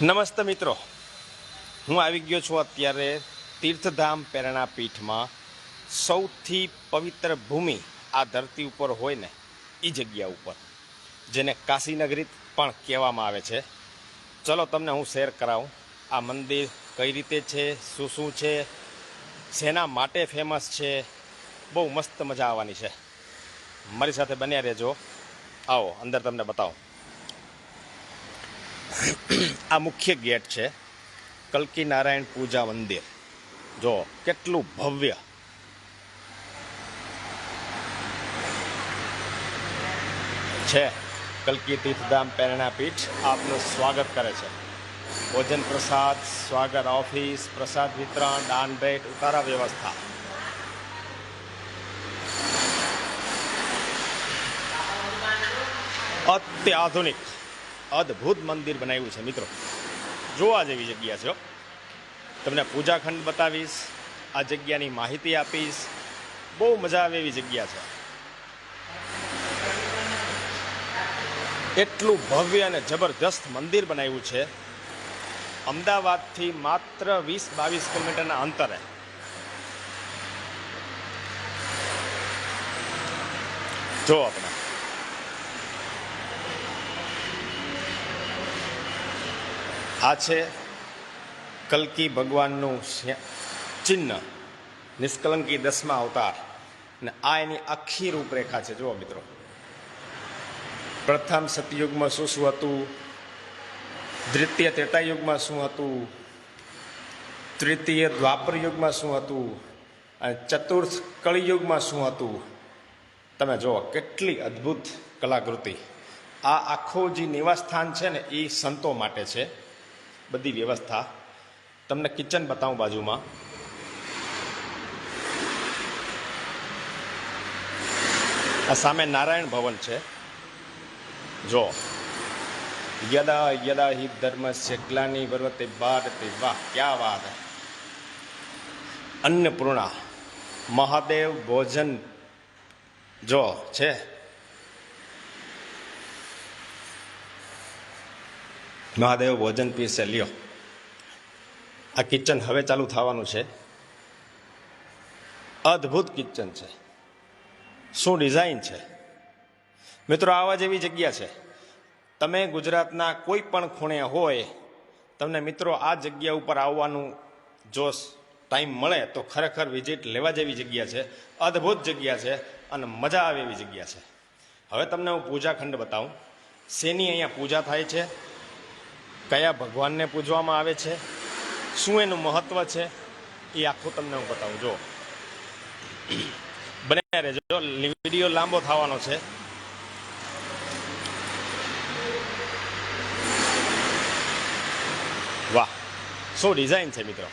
નમસ્તે મિત્રો, હું આવી ગયો છું અત્યારે તીર્થધામ પ્રેરણા પીઠમાં. સૌથી પવિત્ર ભૂમિ આ ધરતી ઉપર હોય ને એ જગ્યા ઉપર, જેને કાશીનગરી પણ કહેવામાં આવે છે. ચલો તમને હું શેર કરાવું આ મંદિર કઈ રીતે છે, શું શું છે, શેના માટે ફેમસ છે. બહુ મસ્ત મજા આવવાની છે, મારી સાથે બન્યા રહેજો. આવો અંદર તમને બતાવો. આ મુખ્ય ગેટ છે, કલ્કી નારાયણ પૂજા મંદિર. જો કેટલું ભવ્ય છે. કલ્કી તીર્થધામ પ્રેરણા પીઠ આપનું સ્વાગત કરે છે. ભોજન પ્રસાદ, સ્વાગત ઓફિસ, પ્રસાદ વિતરણ, દાન ભેટ, ઉતારા વ્યવસ્થા. અત્યાધુનિક અદ્ભુત મંદિર બનાવ્યું છે મિત્રો, જોવા જેવી જગ્યા છે. તમને પૂજાખંડ બતાવીશ, આ જગ્યાની માહિતી આપીશ. બહુ મજા આવે એવી જગ્યા છે. એટલું ભવ્ય અને જબરદસ્ત મંદિર બનાવ્યું છે. અમદાવાદથી માત્ર 20-22 કિલોમીટરના અંતરે. જો આપણે આ છે કલ્કી ભગવાનનું ચિહ્ન, નિષ્કલંકી 10મા અવતાર. અને આ એની આખી રૂપરેખા છે. જુઓ મિત્રો, પ્રથમ સતયુગમાં શું શું હતું, દ્વિતીય ત્રેતાયુગમાં શું હતું, તૃતીય દ્વાપર યુગમાં શું હતું, અને ચતુર્થ કળિયુગમાં શું હતું. તમે જુઓ કેટલી અદ્ભુત કલાકૃતિ. આ આખો જે નિવાસસ્થાન છે ને એ સંતો માટે છે, બધી વ્યવસ્થા. તમને કિચન બતાવું બાજુમાં. આ સામે નારાયણ ભવન છે. જો યદા યદા હિ ધર્મસ્ય ગ્લાનિ વર્તતે ભારતે, વાહ ક્યા વાત હૈ. અન્નપૂર્ણા મહાદેવ ભોજન જો છે. મહાદેવ ભોજન પીરસે. લ્યો, આ કિચન હવે ચાલુ થવાનું છે. અદ્ભુત કિચન છે, શું ડિઝાઇન છે મિત્રો. આવા જેવી જગ્યા છે. તમે ગુજરાતના કોઈ પણ ખૂણે હોય, તમને મિત્રો આ જગ્યા ઉપર આવવાનું જો ટાઈમ મળે તો ખરેખર વિઝિટ લેવા જેવી જગ્યા છે. અદ્ભુત જગ્યા છે અને મજા આવે એવી જગ્યા છે. હવે તમને હું પૂજાખંડ બતાવું. શેની અહીંયા પૂજા થાય છે, કયા ભગવાનને પૂજવામાં આવે છે, શું એનું મહત્વ છે, એ આખું તમને હું બતાવું. જો બને રહેજો, વિડીયો લાંબો થવાનો છે. વાહ, શું ડિઝાઇન છે મિત્રો.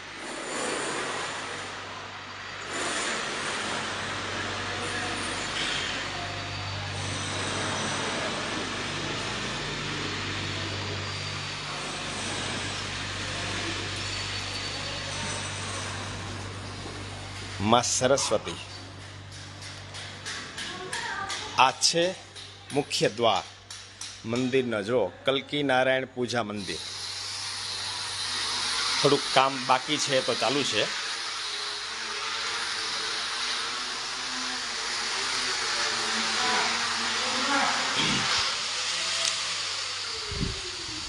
માં સરસ્વતી. આ છે મુખ્ય દ્વાર મંદિરના. જો કલ્કી નારાયણ પૂજા મંદિર. થોડુંક કામ બાકી છે તો ચાલુ છે.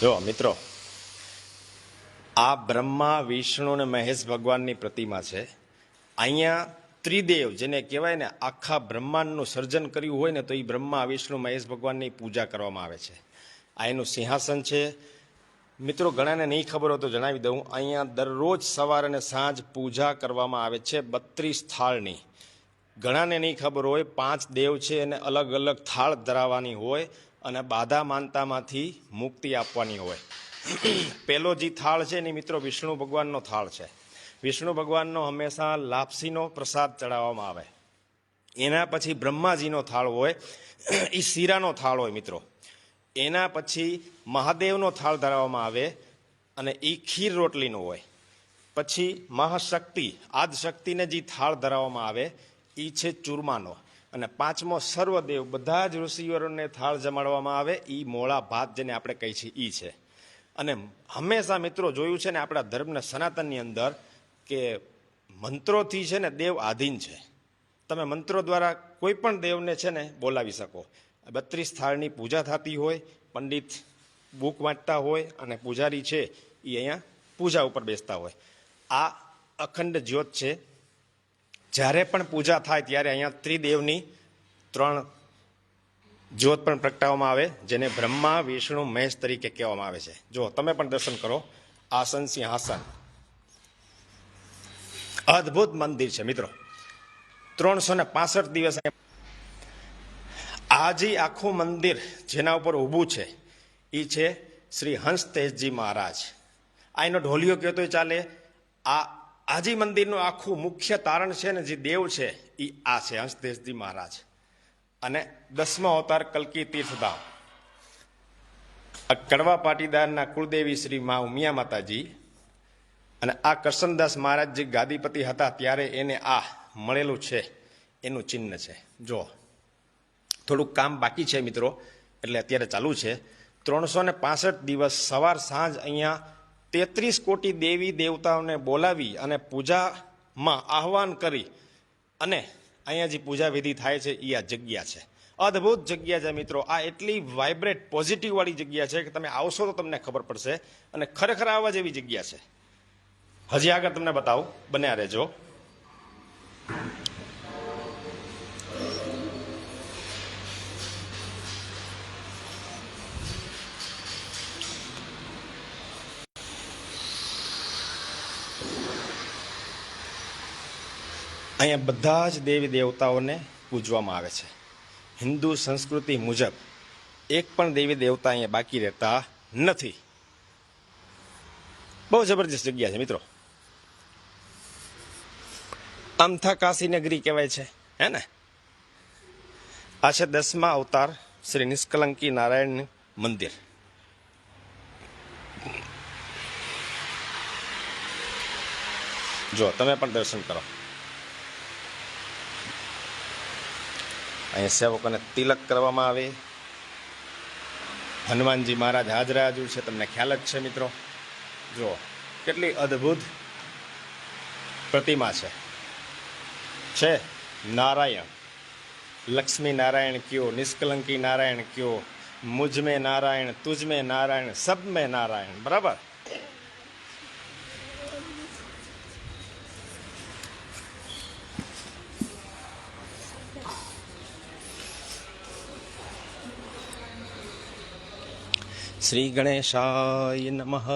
જો મિત્રો, આ બ્રહ્મા, વિષ્ણુ અને મહેશ ભગવાનની પ્રતિમા છે. અહીંયા ત્રિદેવ જેને કહેવાય ને, આખા બ્રહ્માંડનું સર્જન કર્યું હોય ને તો એ બ્રહ્મા, વિષ્ણુ, મહેશ ભગવાનની પૂજા કરવામાં આવે છે. આ એનું સિંહાસન છે મિત્રો. ઘણાને નહીં ખબર હોય તો જણાવી દઉં, અહીંયા દરરોજ સવાર અને સાંજ પૂજા કરવામાં આવે છે 32 થાળની. ઘણાને નહીં ખબર હોય, 5 દેવ છે એને અલગ અલગ થાળ ધરાવવાની હોય અને બાધા માનતામાંથી મુક્તિ આપવાની હોય. પહેલો જે થાળ છે ને મિત્રો વિષ્ણુ ભગવાનનો થાળ છે. વિષ્ણુ ભગવાનનો હંમેશા લાપસીનો પ્રસાદ ચડાવવામાં આવે. એના પછી બ્રહ્માજીનો થાળ હોય, એ શીરાનો થાળ હોય મિત્રો. એના પછી મહાદેવનો થાળ ધરાવવામાં આવે અને એ ખીર રોટલીનો હોય. પછી મહાશક્તિ, આદશક્તિને જે થાળ ધરાવવામાં આવે એ છે ચૂરમાનો. અને પાંચમો સર્વદેવ, બધા જ ઋષિઓને થાળ જમાડવામાં આવે એ મોળા ભાત જેને આપણે કહીએ છીએ એ છે. અને હંમેશા મિત્રો જોયું છે ને આપણા ધર્મના સનાતનની અંદર કે મંત્રોથી છે ને દેવ આધીન છે. તમે મંત્રો દ્વારા કોઈ પણ દેવને છે ને બોલાવી શકો. 32 થાળની પૂજા થતી હોય, પંડિત બુક વાંચતા હોય અને પૂજારી છે એ અહીંયા પૂજા ઉપર બેસતા હોય. આ અખંડ જ્યોત છે. જ્યારે પણ પૂજા થાય ત્યારે અહીંયા ત્રિદેવની 3 જ્યોત પણ પ્રગટાવવામાં આવે, જેને બ્રહ્મા વિષ્ણુ મહેશ તરીકે કહેવામાં આવે છે. જો તમે પણ દર્શન કરો. આસન સિંહાસન અદ્ભુત મંદિર છે મિત્રો. 365 દિવસ આ જે આખું મંદિર જેના ઉપર ઊભું છે એ છે શ્રી હંસતેજજી મહારાજ. આ એનો ઢોલિયો કહેતો ચાલે. આજી મંદિરનું આખું મુખ્ય તારણ છે ને જે દેવ છે એ આ છે હંસતેજજી મહારાજ. અને 10મો અવતાર કલ્કી તીર્થધામ. કડવા પાટીદારના કુળદેવી શ્રી મા ઉમિયા માતાજી. અને આ કરશનદાસ મહારાજ જે ગાદીપતિ હતા ત્યારે એને આ મળેલું છે એનું ચિહ્ન છે. જો થોડુંક કામ બાકી છે મિત્રો, એટલે અત્યારે ચાલુ છે. 365 દિવસ સવાર સાંજ અહીંયા 33 કોટી દેવી દેવતાઓને બોલાવી અને પૂજામાં આહવાન કરી અને અહીંયા જે પૂજા વિધિ થાય છે એ આ જગ્યા છે. અદ્ભુત જગ્યા છે મિત્રો. આ એટલી વાઇબ્રેટ પોઝિટિવ વાળી જગ્યા છે કે તમે આવશો તો તમને ખબર પડશે. અને ખરેખર આવા જેવી જગ્યા છે. હજી આગળ તમને બતાવું, બન્યા રહેજો. અહીંયા બધા જ દેવી દેવતાઓને પૂજવામાં આવે છે. હિન્દુ સંસ્કૃતિ મુજબ એક પણ દેવી દેવતા અહીંયા બાકી રહેતા નથી. બહુ જબરજસ્ત જગ્યા છે મિત્રો. અમથા કાશી નગરી કહેવાય છે, હે ને? આ છે 10મા અવતાર શ્રી નિષ્કલંકી નારાયણ મંદિર. જો તમે પણ દર્શન કરો. અહીંયા સેવકોને તિલક કરવામાં આવે. હનુમાનજી મહારાજ હાજર છે, તમને ખ્યાલ જ છે મિત્રો. જો કેટલી અદ્ભુત પ્રતિમા છે. નારાયણ, લક્ષ્મી નારાયણ કયો, નિષ્કલંકી નારાયણ કયો, મુझ में नारायण, तुझ में नारायण, सब में नारायण. बराबर. શ્રી ગણેશાય નમઃ.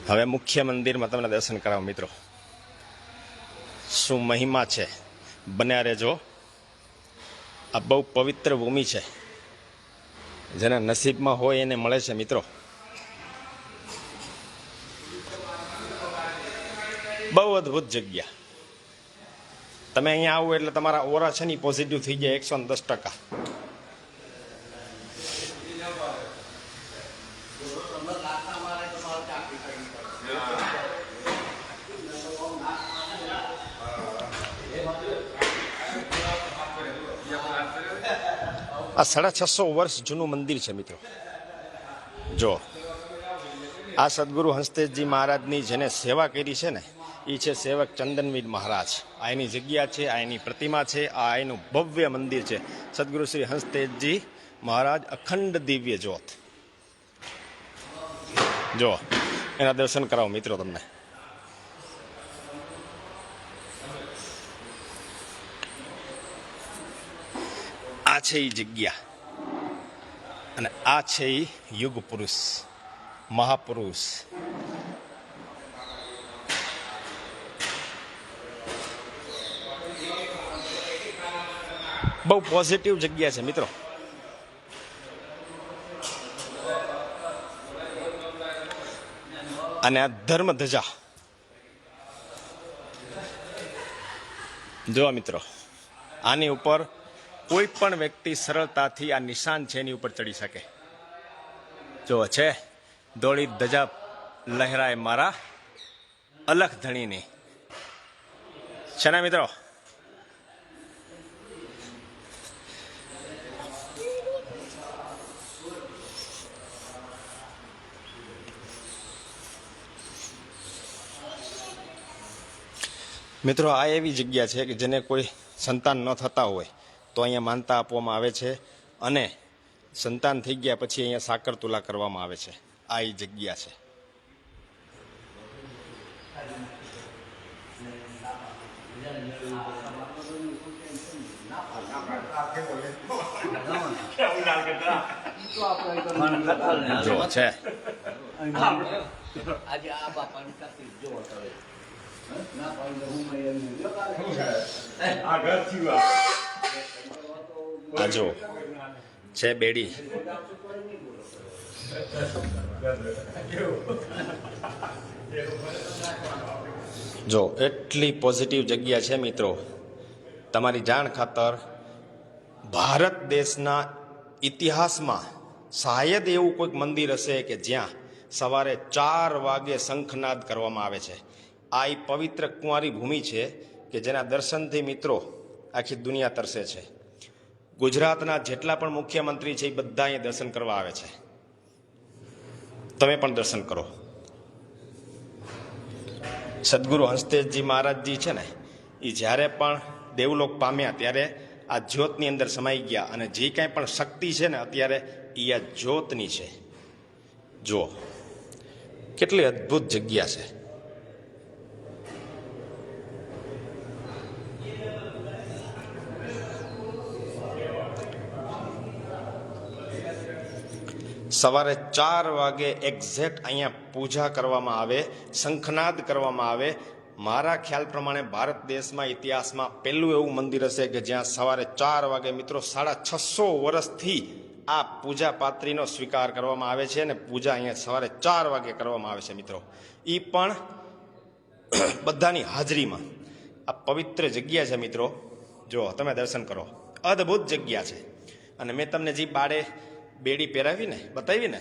હવે મુખ્ય મંદિરમાં તમને દર્શન કરાવો મિત્રો. શું મહિમા છે, બન્યા રહેજો. આ બહુ પવિત્ર ભૂમિ છે. જેના નસીબમાં હોય એને મળે છે મિત્રો. બહુ અદ્ભુત જગ્યા. તમે અહીંયા આવો એટલે તમારા ઓરા છે ને પોઝિટિવ થઈ જાય 110%. આ 650 વર્ષ જૂનું મંદિર છે મિત્રો. જો આ સદગુરુ હંસતેજજી મહારાજની જેને સેવા કરી છે ને એ છે સેવક ચંદનવીર મહારાજ. આ એની જગ્યા છે, આ એની પ્રતિમા છે, આ એનું ભવ્ય મંદિર છે. સદગુરુ શ્રી હંસતેજજી મહારાજ અખંડ દિવ્ય જ્યોત. જો એના દર્શન કરાવો મિત્રો તમને. આ છે એ જગ્યા અને આ છે એ યુગ પુરુષ, મહાપુરુષ. બહુ પોઝિટિવ જગ્યા છે મિત્રો. અને આ ધર્મ ધજા જો મિત્રો, આની ઉપર કોઈ પણ વ્યક્તિ સરળતાથી આ નિશાન છે એની ઉપર ચડી શકે. જો છે દોડી ધજા લહેરાય મારા અલખ ધણીની. છે ને મિત્રો? મિત્રો, આ એવી જગ્યા છે કે જેને કોઈ સંતાન ન થતા હોય તો અહીંયા માનતા આપવામાં આવે છે અને સંતાન થઈ ગયા પછી અહીંયા સાકર તુલા કરવામાં આવે છે. આ એ જગ્યા છે. જો છે આ જો છે બેડી. જો એટલી પોઝિટિવ જગ્યા છે મિત્રો. તમારી જાણ ખાતર ભારત દેશના ઇતિહાસમાં શાયદ એવું કોઈક મંદિર હશે કે જ્યાં સવારે 4 વાગે શંખનાદ કરવામાં આવે છે. આ એ પવિત્ર કુંવારી ભૂમિ છે કે જેના દર્શનથી મિત્રો આખી દુનિયા તરસે છે. ગુજરાતના જેટલા પણ મુખ્યમંત્રી છે એ બધા અહીંયા દર્શન કરવા આવે છે. તમે પણ દર્શન કરો. સદગુરુ હંસતેજજી મહારાજજી છે ને, એ જ્યારે પણ દેવલોક પામ્યા ત્યારે આ જ્યોતની અંદર સમાઈ ગયા અને જે કાંઈ પણ શક્તિ છે ને અત્યારે એ આ જ્યોતની છે. જુઓ કેટલી અદ્ભુત જગ્યા છે. સવારે 4 વાગે એક્ઝેક્ટ અહીંયા પૂજા કરવામાં આવે, શંખનાદ કરવામાં આવે. મારા ખ્યાલ પ્રમાણે ભારત દેશમાં ઇતિહાસમાં પહેલું એવું મંદિર હશે કે જ્યાં સવારે 4 વાગે મિત્રો 650 વર્ષથી આ પૂજા પાત્રીનો સ્વીકાર કરવામાં આવે છે અને પૂજા અહીંયા સવારે 4 વાગે કરવામાં આવે છે મિત્રો. એ પણ બધાની હાજરીમાં. આ પવિત્ર જગ્યા છે મિત્રો. જો તમે દર્શન કરો, અદ્ભુત જગ્યા છે. અને મેં તમને જે બાળે બેડી પહેરાવી ને, બતાવી ને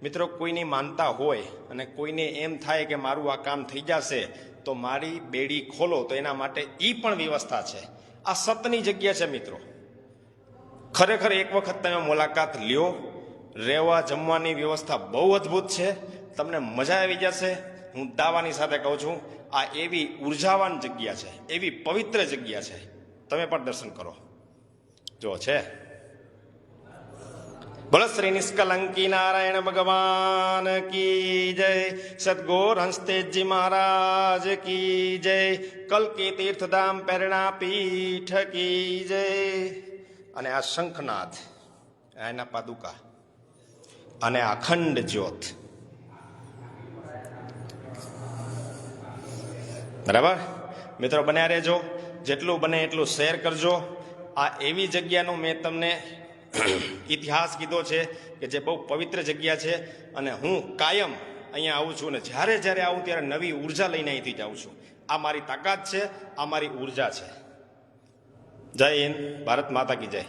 મિત્રો, કોઈની માનતા હોય અને કોઈને એમ થાય કે મારું આ કામ થઈ જશે તો મારી બેડી ખોલો, તો એના માટે એ પણ વ્યવસ્થા છે. આ સતની જગ્યા છે મિત્રો. ખરેખર એક વખત તમે મુલાકાત લ્યો. રહેવા જમવાની વ્યવસ્થા બહુ અદ્ભુત છે. તમને મજા આવી જશે. હું દાવાની સાથે કહું છું, આ એવી ઉર્જાવાન જગ્યા છે, એવી પવિત્ર જગ્યા છે. તમે પણ દર્શન કરો. જો છે. બોલો શ્રી નિષ્કલંકી નારાયણ ભગવાન કી જય. સદગુરુ હંસતેજજી મહારાજ કી જય. કલ્કી તીર્થધામ પ્રેરણા પીઠ કી જય. અને આ શંખનાદ, એના પાદુકા અને અખંડ જ્યોત. બરાબર મિત્રો, બન્યા રહેજો. જેટલું બને એટલું શેર કરજો. આ એવી જગ્યાનું મેં તમને ઇતિહાસ કીધો છે કે જે બહુ પવિત્ર જગ્યા છે. અને હું કાયમ અહીંયા આવું છું અને જ્યારે જ્યારે આવું ત્યારે નવી ઉર્જા લઈને અહીંથી જાઉં છું. આ મારી તાકાત છે, આ મારી ઉર્જા છે. જય હિન્દ. ભારત માતા કી જય.